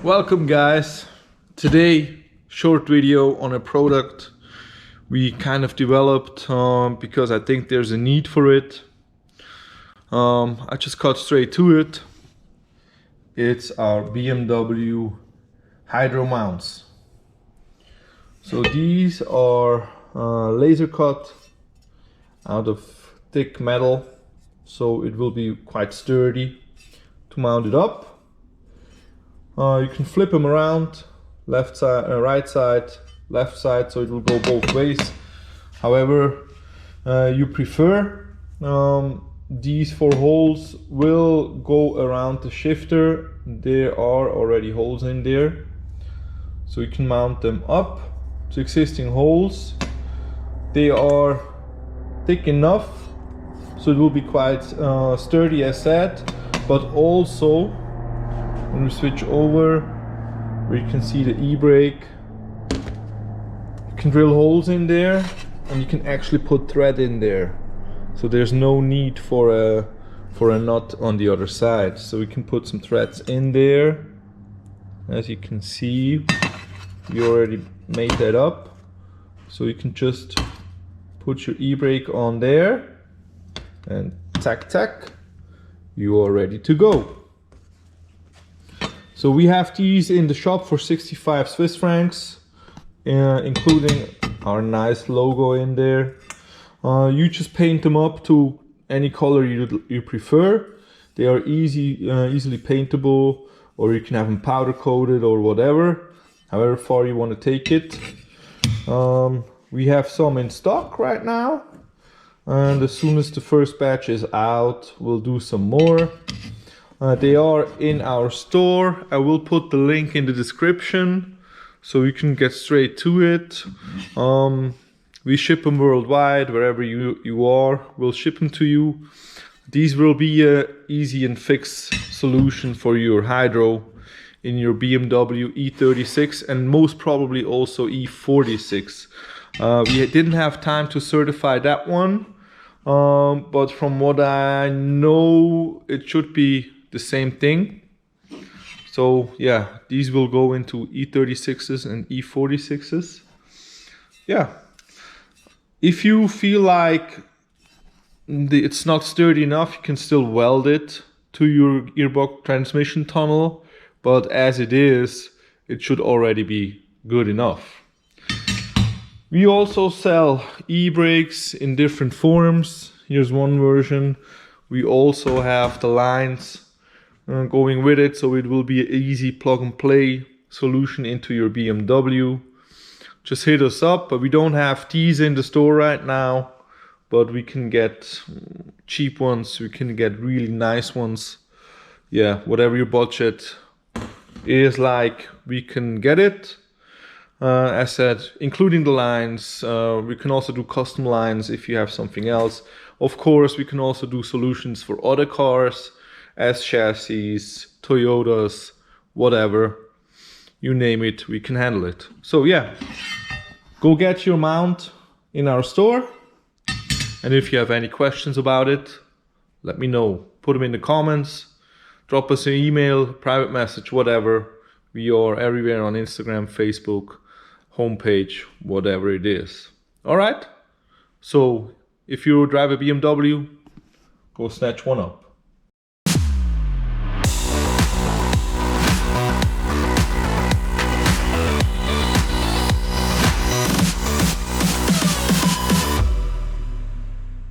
Welcome guys. Today short video on a product we kind of developed because I think there's a need for it. I just cut straight to it. It's our BMW hydro mounts. So these are laser cut out of thick metal, so it will be quite sturdy to mount it up. You can flip them around, left side, right side, left side, so it will go both ways. However you prefer, these 4 holes will go around the shifter. There are already holes in there, so you can mount them up to existing holes. They are thick enough, so it will be quite sturdy as said, but also when we switch over, where you can see the e-brake, you can drill holes in there and you can actually put thread in there, so there's no need for a nut on the other side. So we can put some threads in there. As you can see, we already made that up, so you can just put your e-brake on there and tack tack, you are ready to go. So we have these in the shop for 65 Swiss francs, including our nice logo in there. You just paint them up to any color you prefer. They are easily paintable, or you can have them powder coated or whatever, however far you want to take it. We have some in stock right now, and as soon as the first batch is out, we'll do some more. They are in our store. I will put the link in the description so you can get straight to it. We ship them worldwide, wherever you are, we'll ship them to you. These will be an easy and fix solution for your hydro in your BMW E36 and most probably also E46. We didn't have time to certify that one, but from what I know, it should be the same thing. So yeah, these will go into E36s and E46s. Yeah, if you feel like it's not sturdy enough, you can still weld it to your gearbox transmission tunnel, but as it is, it should already be good enough. We also sell e-brakes in different forms. Here's one version. We also have the lines going with it, so it will be an easy plug and play solution into your BMW. Just hit us up, but we don't have these in the store right now, but we can get cheap ones, we can get really nice ones. Yeah, whatever your budget is like, we can get it. As said, including the lines. We can also do custom lines if you have something else. Of course, we can also do solutions for other cars, S chassis, Toyotas, whatever, you name it, we can handle it. So yeah, go get your mount in our store, and if you have any questions about it, let me know. Put them in the comments, drop us an email, private message, whatever. We are everywhere on Instagram, Facebook, homepage, whatever it is. All right, so if you drive a BMW, go snatch one up.